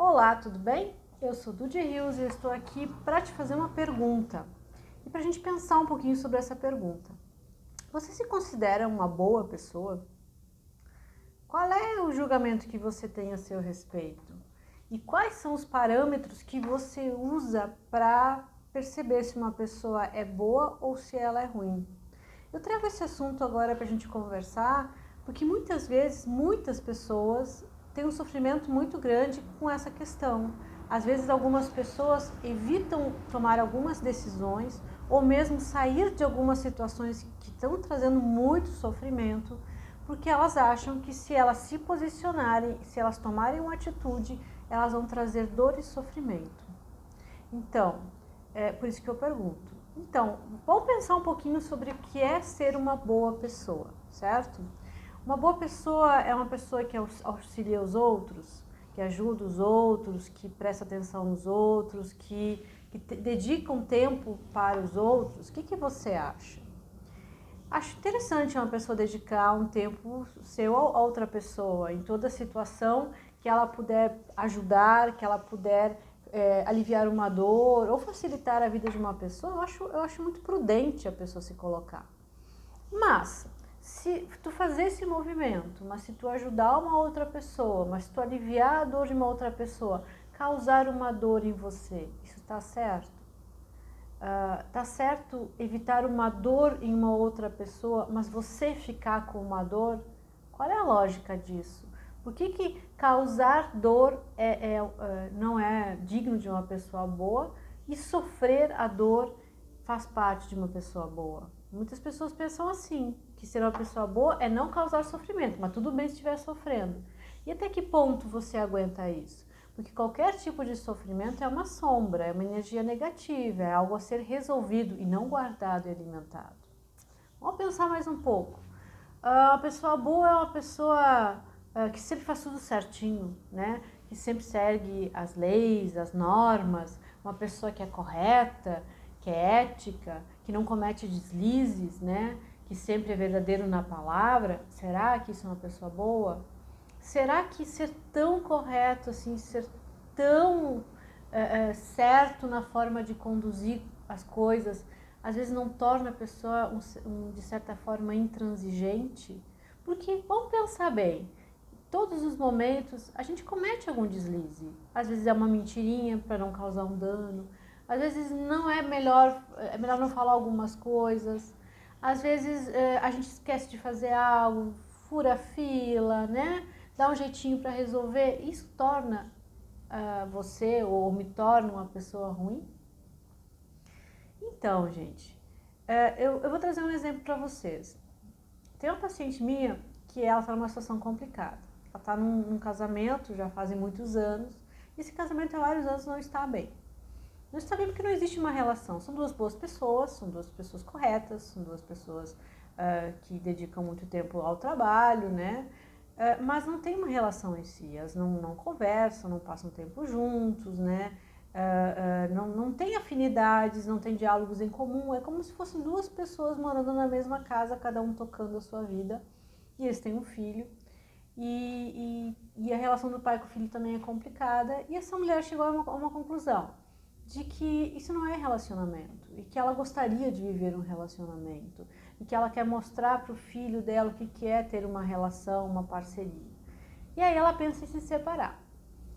Olá, tudo bem? Eu sou Dudy Rios e estou aqui para te fazer uma pergunta e para a gente pensar um pouquinho sobre essa pergunta. Você se considera uma boa pessoa? Qual é o julgamento que você tem a seu respeito? E quais são os parâmetros que você usa para perceber se uma pessoa é boa ou se ela é ruim? Eu trago esse assunto agora para a gente conversar, porque muitas vezes, muitas pessoas têm um sofrimento muito grande com essa questão. Às vezes algumas pessoas evitam tomar algumas decisões ou mesmo sair de algumas situações que estão trazendo muito sofrimento, porque elas acham que se elas se posicionarem, se elas tomarem uma atitude, elas vão trazer dor e sofrimento. Então, é por isso que eu pergunto. Então, vamos pensar um pouquinho sobre o que é ser uma boa pessoa, certo? Uma boa pessoa é uma pessoa que auxilia os outros, que ajuda os outros, que presta atenção nos outros, que dedica um tempo para os outros. O que você acha? Acho interessante uma pessoa dedicar um tempo seu a outra pessoa, em toda situação que ela puder ajudar, que ela puder aliviar uma dor ou facilitar a vida de uma pessoa. Eu acho muito prudente a pessoa se colocar. Mas, se tu fazer esse movimento, mas se tu ajudar uma outra pessoa, mas se tu aliviar a dor de uma outra pessoa, causar uma dor em você, isso está certo? Tá certo evitar uma dor em uma outra pessoa, mas você ficar com uma dor? Qual é a lógica disso? Por que causar dor não é digno de uma pessoa boa e sofrer a dor faz parte de uma pessoa boa? Muitas pessoas pensam assim, que ser uma pessoa boa é não causar sofrimento, mas tudo bem se estiver sofrendo. E até que ponto você aguenta isso? Porque qualquer tipo de sofrimento é uma sombra, é uma energia negativa, é algo a ser resolvido e não guardado e alimentado. Vamos pensar mais um pouco. A pessoa boa é uma pessoa que sempre faz tudo certinho, né? Que sempre segue as leis, as normas, uma pessoa que é correta, que é ética, que não comete deslizes, né? Que sempre é verdadeiro na palavra. Será que isso é uma pessoa boa? Será que ser tão correto, assim, ser tão certo na forma de conduzir as coisas, às vezes não torna a pessoa, de certa forma, intransigente? Porque, vamos pensar bem, todos os momentos a gente comete algum deslize. Às vezes é uma mentirinha para não causar um dano, às vezes não é melhor não falar algumas coisas, às vezes a gente esquece de fazer algo, fura a fila, né? Dá um jeitinho para resolver. Isso torna você ou me torna uma pessoa ruim? Então, gente, eu vou trazer um exemplo para vocês. Tem uma paciente minha que ela está numa situação complicada. Ela está num casamento já fazem muitos anos, e esse casamento há vários anos não está bem. Não está bem porque não existe uma relação. São duas boas pessoas, são duas pessoas corretas, são duas pessoas que dedicam muito tempo ao trabalho, né? Mas não tem uma relação em si, elas não conversam, não passam tempo juntos, né? Não tem afinidades, não tem diálogos em comum, é como se fossem duas pessoas morando na mesma casa, cada um tocando a sua vida, e eles têm um filho, e a relação do pai com o filho também é complicada, e essa mulher chegou a uma conclusão, de que isso não é relacionamento, e que ela gostaria de viver um relacionamento, e que ela quer mostrar para o filho dela o que é ter uma relação, uma parceria. E aí ela pensa em se separar.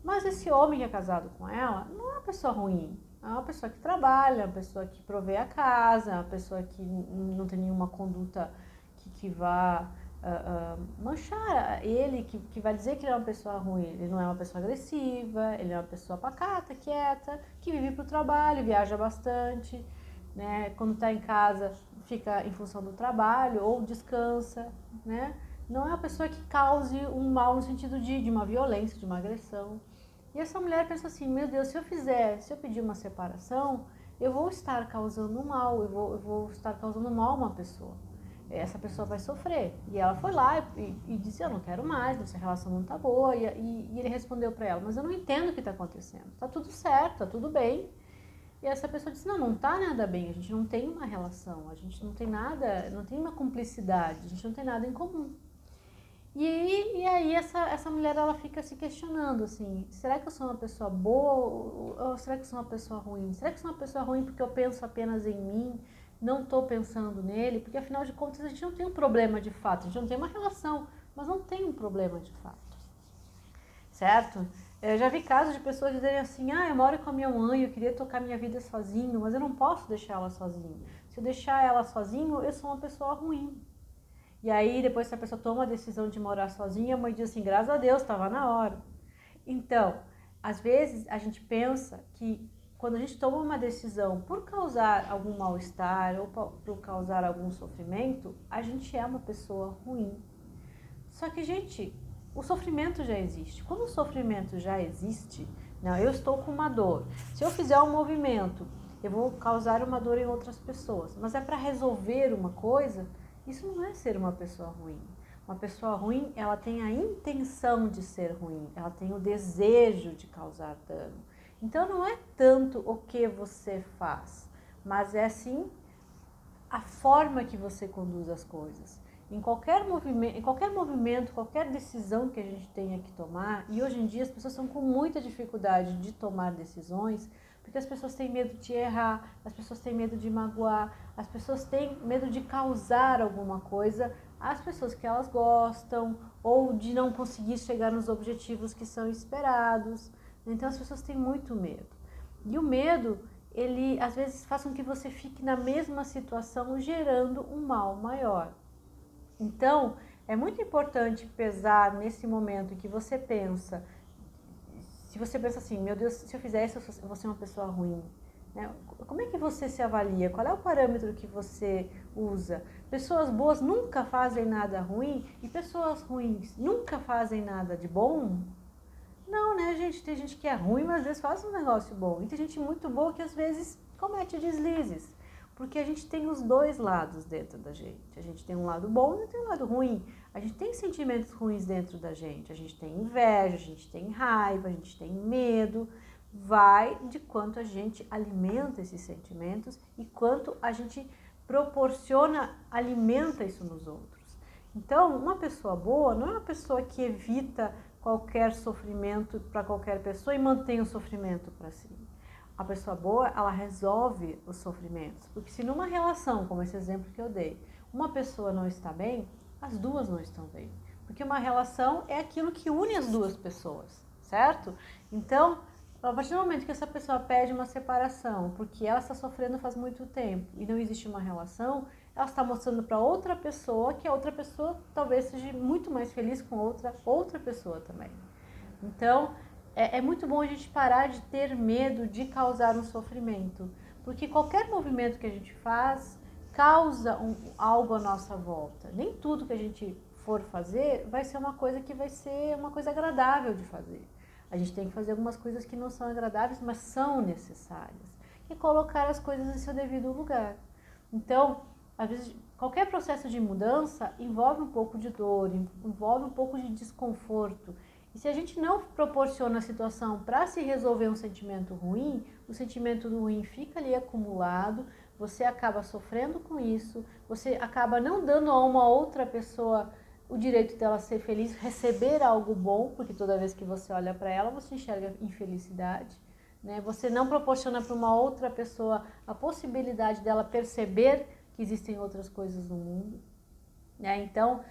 Mas esse homem que é casado com ela não é uma pessoa ruim, é uma pessoa que trabalha, uma pessoa que provê a casa, uma pessoa que não tem nenhuma conduta que vá manchar ele, que vai dizer que ele é uma pessoa ruim. Ele não é uma pessoa agressiva, ele é uma pessoa pacata, quieta, que vive para o trabalho, viaja bastante, né? Quando está em casa fica em função do trabalho ou descansa, né? Não é uma pessoa que cause um mal no sentido de uma violência, de uma agressão. E essa mulher pensa assim, meu Deus, se eu pedir uma separação, eu vou estar causando mal, eu vou estar causando mal a uma pessoa. Essa pessoa vai sofrer. E ela foi lá e disse, eu não quero mais, nossa relação não tá boa. E ele respondeu para ela, mas eu não entendo o que está acontecendo. Tá tudo certo, tá tudo bem. E essa pessoa disse, não tá nada bem, a gente não tem uma relação, a gente não tem nada, não tem uma cumplicidade, a gente não tem nada em comum. E aí essa mulher, ela fica se questionando, assim, será que eu sou uma pessoa boa ou será que eu sou uma pessoa ruim? Será que eu sou uma pessoa ruim porque eu penso apenas em mim, não estou pensando nele? Porque afinal de contas a gente não tem um problema de fato, a gente não tem uma relação, mas não tem um problema de fato, certo? Eu já vi casos de pessoas dizerem assim, eu moro com a minha mãe, eu queria tocar minha vida sozinho, mas eu não posso deixar ela sozinha. Se eu deixar ela sozinho, eu sou uma pessoa ruim. E aí, depois que a pessoa toma a decisão de morar sozinha, a mãe diz assim, graças a Deus, estava na hora. Então, às vezes a gente pensa que quando a gente toma uma decisão por causar algum mal-estar ou por causar algum sofrimento, a gente é uma pessoa ruim. Só que, gente, o sofrimento já existe. Quando o sofrimento já existe, não, eu estou com uma dor. Se eu fizer um movimento, eu vou causar uma dor em outras pessoas. Mas é para resolver uma coisa, isso não é ser uma pessoa ruim. Uma pessoa ruim, ela tem a intenção de ser ruim, ela tem o desejo de causar dano. Então não é tanto o que você faz, mas é sim a forma que você conduz as coisas. Em qualquer movimento, qualquer decisão que a gente tenha que tomar, e hoje em dia as pessoas estão com muita dificuldade de tomar decisões, porque as pessoas têm medo de errar, as pessoas têm medo de magoar, as pessoas têm medo de causar alguma coisa às pessoas que elas gostam, ou de não conseguir chegar nos objetivos que são esperados. Então as pessoas têm muito medo. E o medo, ele às vezes faz com que você fique na mesma situação, gerando um mal maior. Então, é muito importante pesar nesse momento que você pensa, se você pensa assim, meu Deus, se eu fizer isso, eu vou ser uma pessoa ruim. Né? Como é que você se avalia? Qual é o parâmetro que você usa? Pessoas boas nunca fazem nada ruim e pessoas ruins nunca fazem nada de bom? Não, né, gente? Tem gente que é ruim, mas às vezes faz um negócio bom. E tem gente muito boa que às vezes comete deslizes. Porque a gente tem os dois lados dentro da gente. A gente tem um lado bom e tem um lado ruim. A gente tem sentimentos ruins dentro da gente. A gente tem inveja, a gente tem raiva, a gente tem medo. Vai de quanto a gente alimenta esses sentimentos e quanto a gente proporciona, alimenta isso nos outros. Então, uma pessoa boa não é uma pessoa que evita qualquer sofrimento para qualquer pessoa e mantém o sofrimento para si. A pessoa boa, ela resolve os sofrimentos, porque se numa relação, como esse exemplo que eu dei, uma pessoa não está bem, as duas não estão bem, porque uma relação é aquilo que une as duas pessoas, certo? Então, a partir do momento que essa pessoa pede uma separação, porque ela está sofrendo faz muito tempo e não existe uma relação, ela está mostrando para outra pessoa que a outra pessoa talvez seja muito mais feliz com outra pessoa também. Então, é muito bom a gente parar de ter medo de causar um sofrimento, porque qualquer movimento que a gente faz causa algo à nossa volta. Nem tudo que a gente for fazer vai ser uma coisa que vai ser uma coisa agradável de fazer. A gente tem que fazer algumas coisas que não são agradáveis, mas são necessárias. E colocar as coisas em seu devido lugar. Então, às vezes, qualquer processo de mudança envolve um pouco de dor, envolve um pouco de desconforto. E se a gente não proporciona a situação para se resolver um sentimento ruim, o sentimento ruim fica ali acumulado, você acaba sofrendo com isso, você acaba não dando a uma outra pessoa o direito dela ser feliz, receber algo bom, porque toda vez que você olha para ela, você enxerga infelicidade. Né? Você não proporciona para uma outra pessoa a possibilidade dela perceber que existem outras coisas no mundo. Né? Então,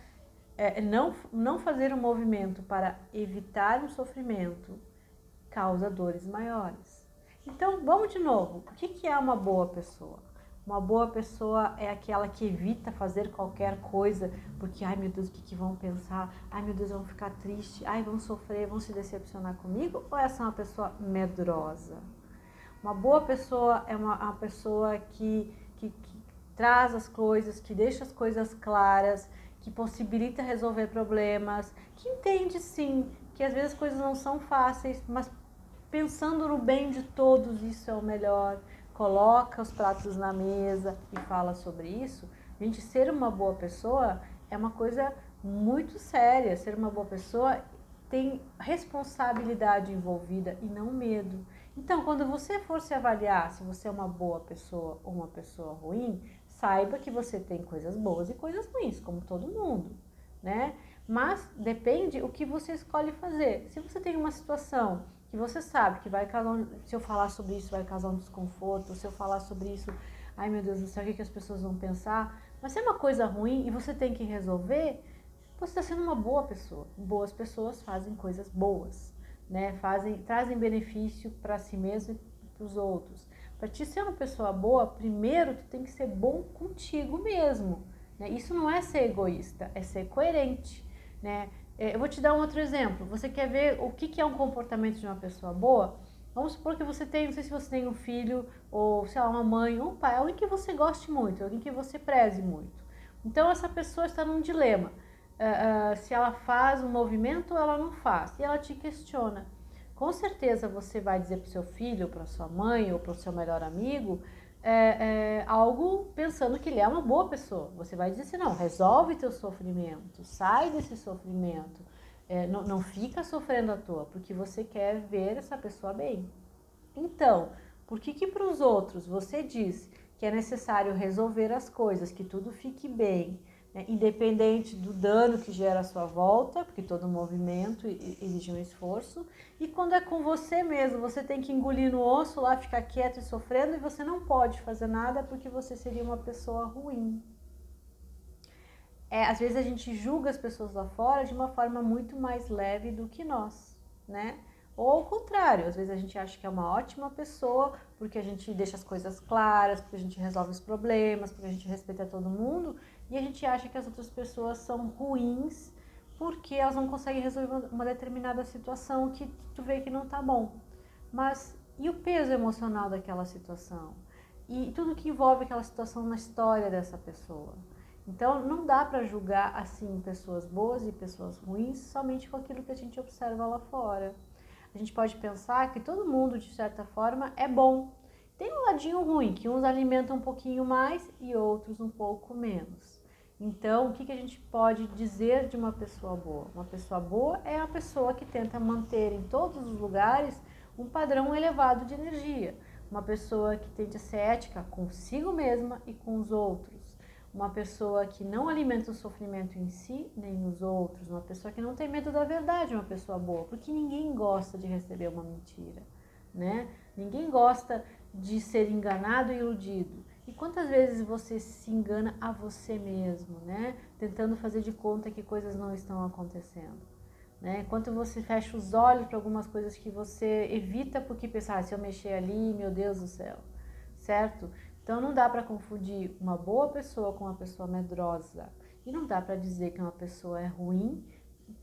não fazer um movimento para evitar um sofrimento causa dores maiores. Então, vamos de novo. O que é uma boa pessoa? Uma boa pessoa é aquela que evita fazer qualquer coisa porque, ai meu Deus, o que vão pensar? Ai meu Deus, vão ficar tristes, ai vão sofrer, vão se decepcionar comigo? Ou essa é uma pessoa medrosa? Uma boa pessoa é uma pessoa que traz as coisas, que deixa as coisas claras, que possibilita resolver problemas, que entende sim que às vezes as coisas não são fáceis, mas pensando no bem de todos, isso é o melhor. Coloca os pratos na mesa e fala sobre isso. Gente, ser uma boa pessoa é uma coisa muito séria. Ser uma boa pessoa tem responsabilidade envolvida e não medo. Então, quando você for se avaliar se você é uma boa pessoa ou uma pessoa ruim, saiba que você tem coisas boas e coisas ruins, como todo mundo, né? Mas depende o que você escolhe fazer. Se você tem uma situação que você sabe que vai causar, se eu falar sobre isso vai causar um desconforto, se eu falar sobre isso, ai meu Deus do céu, o que as pessoas vão pensar? Mas se é uma coisa ruim e você tem que resolver, você está sendo uma boa pessoa. Boas pessoas fazem coisas boas, né? Trazem benefício para si mesmo e para os outros. Para te ser uma pessoa boa, primeiro tu tem que ser bom contigo mesmo, né? Isso não é ser egoísta, é ser coerente, né? Eu vou te dar um outro exemplo. Você quer ver o que é um comportamento de uma pessoa boa? Vamos supor que você tem, não sei se você tem um filho, ou sei lá, uma mãe, ou um pai, alguém que você goste muito, alguém que você preze muito. Então essa pessoa está num dilema. Se ela faz um movimento ou ela não faz. E ela te questiona. Com certeza você vai dizer para o seu filho, para sua mãe ou para o seu melhor amigo algo pensando que ele é uma boa pessoa. Você vai dizer assim, não, resolve teu sofrimento, sai desse sofrimento, não fica sofrendo à toa, porque você quer ver essa pessoa bem. Então, por que para os outros você diz que é necessário resolver as coisas, que tudo fique bem, né, independente do dano que gera à sua volta, porque todo movimento exige um esforço, e quando é com você mesmo, você tem que engolir no osso lá, ficar quieto e sofrendo, e você não pode fazer nada porque você seria uma pessoa ruim. Às vezes a gente julga as pessoas lá fora de uma forma muito mais leve do que nós, né? Ou ao contrário, às vezes a gente acha que é uma ótima pessoa porque a gente deixa as coisas claras, porque a gente resolve os problemas, porque a gente respeita todo mundo, e a gente acha que as outras pessoas são ruins porque elas não conseguem resolver uma determinada situação que tu vê que não tá bom. Mas e o peso emocional daquela situação? E tudo que envolve aquela situação na história dessa pessoa? Então não dá para julgar assim pessoas boas e pessoas ruins somente com aquilo que a gente observa lá fora. A gente pode pensar que todo mundo, de certa forma, é bom. Tem um ladinho ruim, que uns alimentam um pouquinho mais e outros um pouco menos. Então, o que a gente pode dizer de uma pessoa boa? Uma pessoa boa é a pessoa que tenta manter em todos os lugares um padrão elevado de energia. Uma pessoa que tenta ser ética consigo mesma e com os outros. Uma pessoa que não alimenta o sofrimento em si nem nos outros, uma pessoa que não tem medo da verdade, uma pessoa boa, porque ninguém gosta de receber uma mentira, né? Ninguém gosta de ser enganado e iludido. E quantas vezes você se engana a você mesmo, né? Tentando fazer de conta que coisas não estão acontecendo, né? Quanto você fecha os olhos para algumas coisas que você evita porque pensar, se eu mexer ali, meu Deus do céu, certo? Então não dá para confundir uma boa pessoa com uma pessoa medrosa. E não dá para dizer que uma pessoa é ruim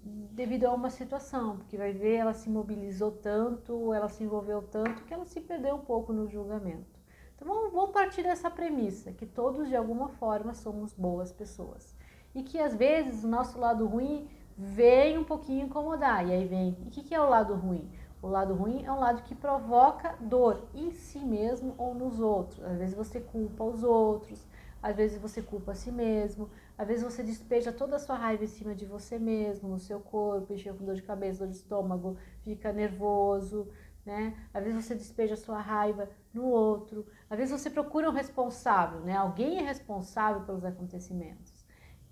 devido a uma situação, porque vai ver, ela se mobilizou tanto, ela se envolveu tanto, que ela se perdeu um pouco no julgamento. Então vamos partir dessa premissa, que todos de alguma forma somos boas pessoas. E que às vezes o nosso lado ruim vem um pouquinho incomodar, e aí vem, e o que é o lado ruim? O lado ruim é um lado que provoca dor em si mesmo ou nos outros. Às vezes você culpa os outros, às vezes você culpa a si mesmo, às vezes você despeja toda a sua raiva em cima de você mesmo, no seu corpo, fica com dor de cabeça, dor de estômago, fica nervoso, né? Às vezes você despeja a sua raiva no outro, às vezes você procura um responsável, né? Alguém é responsável pelos acontecimentos.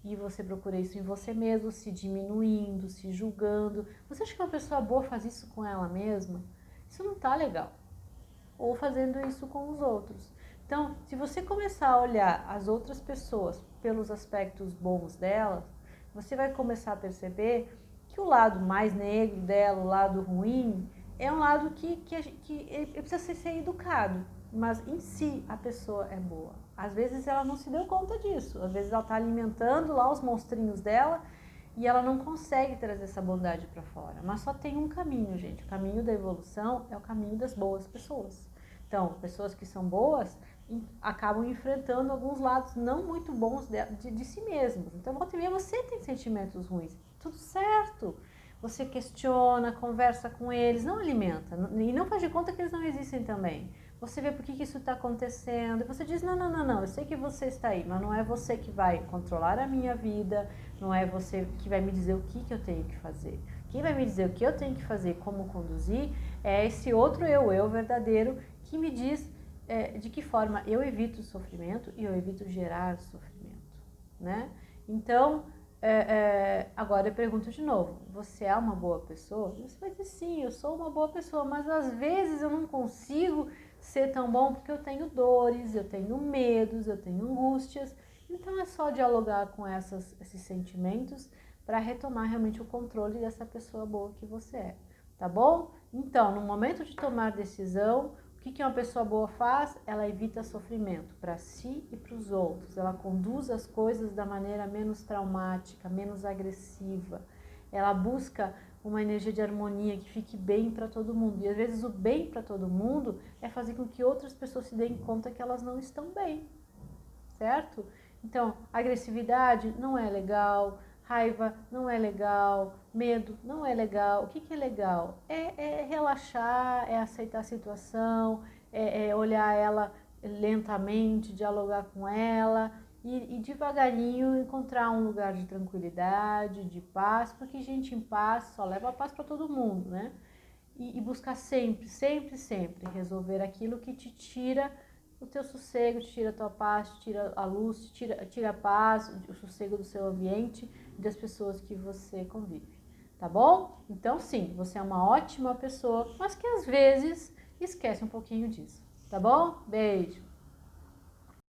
E você procura isso em você mesmo, se diminuindo, se julgando. Você acha que uma pessoa boa faz isso com ela mesma? Isso não tá legal. Ou fazendo isso com os outros. Então, se você começar a olhar as outras pessoas pelos aspectos bons delas, você vai começar a perceber que o lado mais negro dela, o lado ruim, é um lado que ele precisa ser educado. Mas em si a pessoa é boa. Às vezes ela não se deu conta disso. Às vezes ela está alimentando lá os monstrinhos dela e ela não consegue trazer essa bondade para fora. Mas só tem um caminho, gente. O caminho da evolução é o caminho das boas pessoas. Então, pessoas que são boas acabam enfrentando alguns lados não muito bons de si mesmos. Então, volta e meia, você tem sentimentos ruins. Tudo certo. Você questiona, conversa com eles, não alimenta. E não faz de conta que eles não existem também. Você vê por que isso está acontecendo, e você diz, não, eu sei que você está aí, mas não é você que vai controlar a minha vida, não é você que vai me dizer o que eu tenho que fazer. Quem vai me dizer o que eu tenho que fazer, como conduzir, é esse outro eu verdadeiro, que me diz de que forma eu evito o sofrimento e eu evito gerar sofrimento, né? Então, agora eu pergunto de novo, você é uma boa pessoa? Você vai dizer sim, eu sou uma boa pessoa, mas às vezes eu não consigo ser tão bom porque eu tenho dores, eu tenho medos, eu tenho angústias. Então é só dialogar com esses sentimentos para retomar realmente o controle dessa pessoa boa que você é, tá bom? Então, no momento de tomar decisão, o que uma pessoa boa faz? Ela evita sofrimento para si e para os outros. Ela conduz as coisas da maneira menos traumática, menos agressiva. Ela busca uma energia de harmonia que fique bem para todo mundo. E às vezes o bem para todo mundo é fazer com que outras pessoas se deem conta que elas não estão bem, certo? Então, agressividade não é legal, raiva não é legal, medo não é legal. O que é legal? É relaxar, é aceitar a situação, é olhar ela lentamente, dialogar com ela e devagarinho encontrar um lugar de tranquilidade, de paz, porque gente em paz só leva paz para todo mundo, né? E buscar sempre, sempre, sempre resolver aquilo que te tira o teu sossego, te tira a tua paz, te tira a luz, tira a paz, o sossego do seu ambiente e das pessoas que você convive, tá bom? Então sim, você é uma ótima pessoa, mas que às vezes esquece um pouquinho disso, tá bom? Beijo!